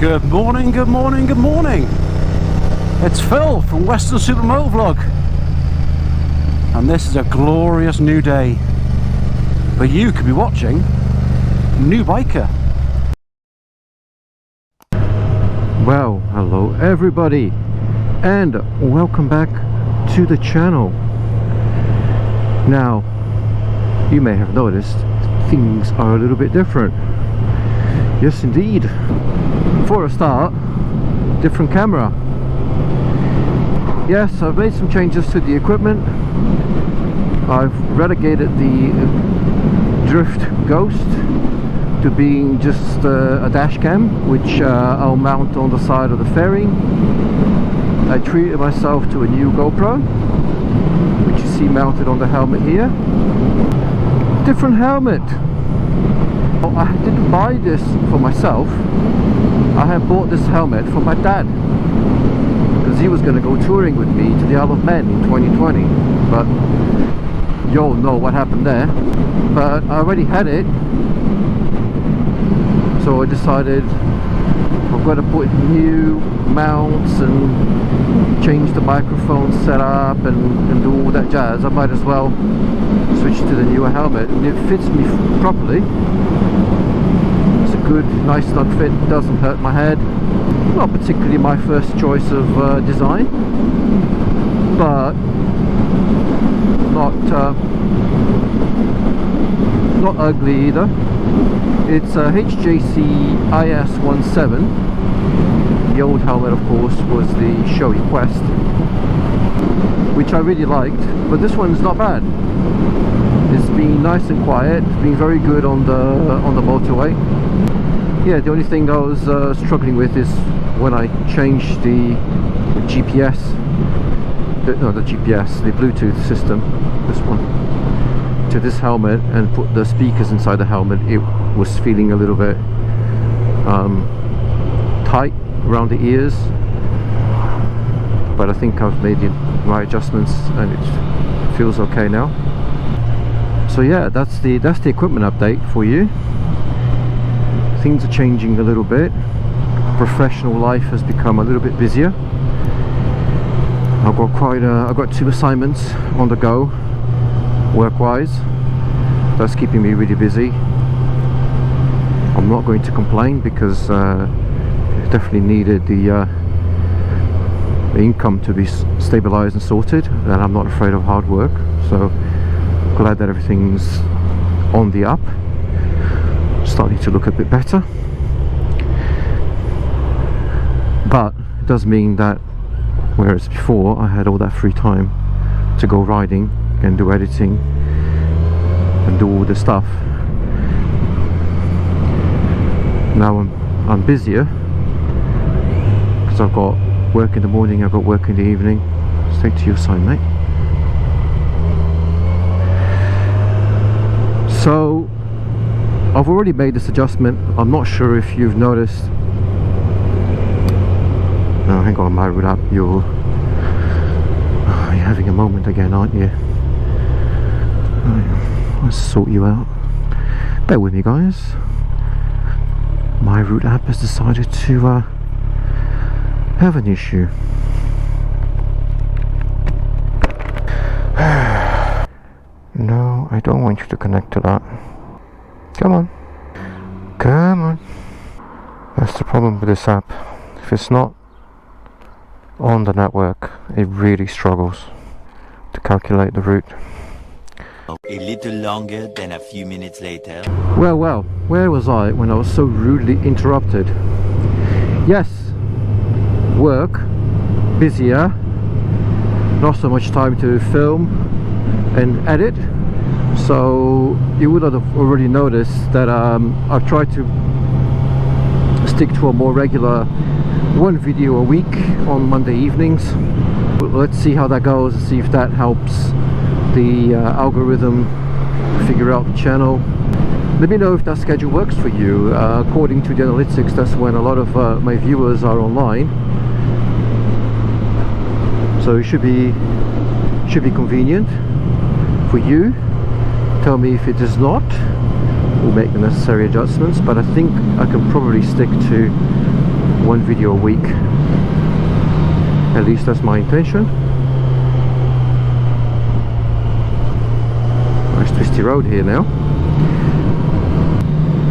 Good morning, good morning, good morning. It's Phil from Western Super Motovlog, and this is a glorious new day. But you could be watching NooBiker. Well, hello everybody, and welcome back to the channel. Now, you may have noticed things are a little bit different. Yes, indeed. For a start, different camera. Yes, I've made some changes to the equipment. I've relegated the Drift Ghost to being just a dash cam, which I'll mount on the side of the fairing. I treated myself to a new GoPro, which you see mounted on the helmet here. Different helmet. I didn't buy this for myself. I have bought this helmet for my dad because he was going to go touring with me to the Isle of Man in 2020, but you all know what happened there. But I already had it, so I decided I've got to put new mounts and change the microphone setup and do all that jazz. I might as well switch to the newer helmet, and it fits me properly. It's a good, nice snug fit, doesn't hurt my head. Not particularly my first choice of design, but not ugly either. It's a HJC IS-17. The old helmet, of course, was the Shoei Quest, which I really liked, but this one's not bad. It's been nice and quiet. It's been very good on the motorway. Yeah, the only thing I was struggling with is when I changed the GPS, the Bluetooth system, this one, to this helmet, and put the speakers inside the helmet. It was feeling a little bit tight around the ears, but I think I've made the right adjustments and it feels okay now. So yeah, that's the equipment update for you. Things are changing a little bit. Professional life has become a little bit busier. I've got 2 assignments on the go, work-wise. That's keeping me really busy. I'm not going to complain because definitely needed the income to be stabilized and sorted, and I'm not afraid of hard work, so glad that everything's on the up, starting to look a bit better. But it does mean that whereas before I had all that free time to go riding and do editing and do all this stuff, now I'm busier because I've got work in the morning, I've got work in the evening. Stay to your side, mate. So I've already made this adjustment. I'm not sure if you've noticed. Oh, hang on, my route up. You're having a moment again, aren't you? Right, let's sort you out. Bear with me, guys. My route app has decided to have an issue. No, I don't want you to connect to that. Come on. Come on. That's the problem with this app. If it's not on the network, it really struggles to calculate the route. A little longer than a few minutes later. Well, where was I when I was so rudely interrupted? Yes, work, busier, not so much time to film and edit. So you would have already noticed that I've tried to stick to a more regular 1 video a week on Monday evenings. Let's see how that goes, see if that helps the algorithm figure out the channel. Let me know if that schedule works for you. According to the analytics, that's when a lot of my viewers are online, so it should be convenient for you. Tell me if it is not. We'll make the necessary adjustments, but I think I can probably stick to one video a week. At least that's my intention. Nice twisty road here now.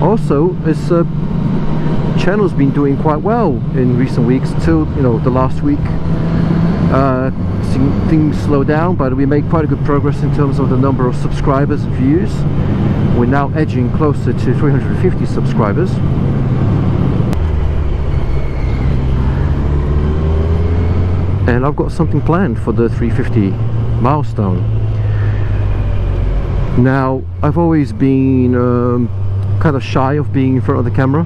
Also, this channel's been doing quite well in recent weeks till, you know, the last week. Seeing things slow down, but we made quite a good progress in terms of the number of subscribers and views. We're now edging closer to 350 subscribers. And I've got something planned for the 350 milestone. Now, I've always been kind of shy of being in front of the camera.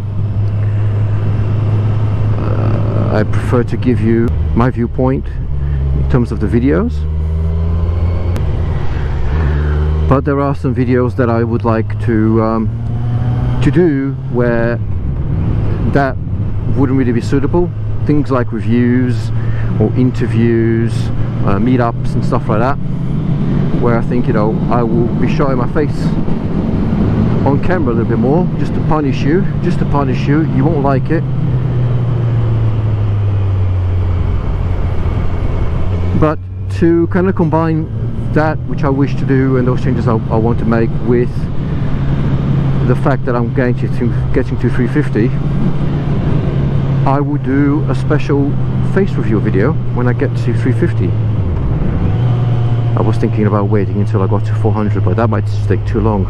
I prefer to give you my viewpoint in terms of the videos, but there are some videos that I would like to do where that wouldn't really be suitable. Things like reviews or interviews, meetups and stuff like that, where I think, you know, I will be showing my face on camera a little bit more, just to punish you. You won't like it, but to kind of combine that which I wish to do and those changes I want to make with the fact that I'm getting to 350, I will do a special face review video when I get to 350. I was thinking about waiting until I got to 400, but that might take too long.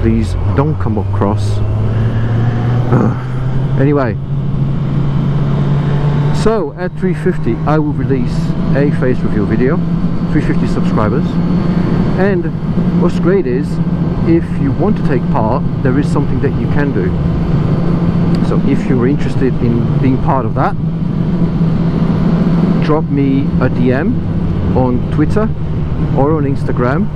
Please don't come across. Anyway, so at 350 I will release a face review video, 350 subscribers. And what's great is, if you want to take part, there is something that you can do. So if you're interested in being part of that, drop me a DM on Twitter or on Instagram,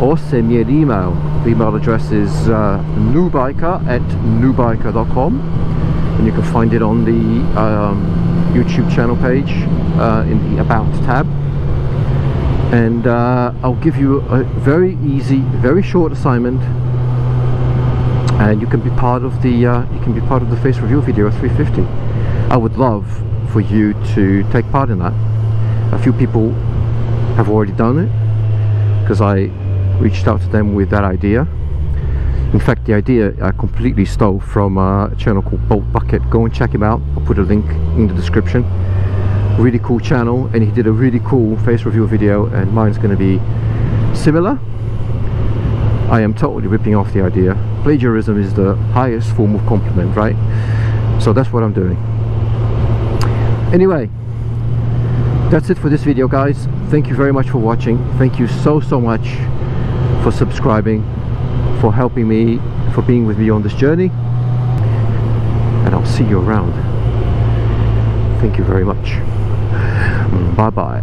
or send me an email. The email address is NooBiker@noobiker.com, and you can find it on the YouTube channel page in the About tab. And I'll give you a very easy, very short assignment, and you can be part of the face review video at 350. I would love for you to take part in that. A few people have already done it, because I reached out to them with that idea. In fact, the idea I completely stole from a channel called Bolt Bucket. Go and check him out. I'll put a link in the description. Really cool channel, and he did a really cool face review video, and mine's going to be similar. I am totally ripping off the idea. Plagiarism is the highest form of compliment, right? So that's what I'm doing. Anyway, that's it for this video, guys. Thank you very much for watching. Thank you so much for subscribing, for helping me, for being with me on this journey, and I'll see you around. Thank you very much. Bye bye.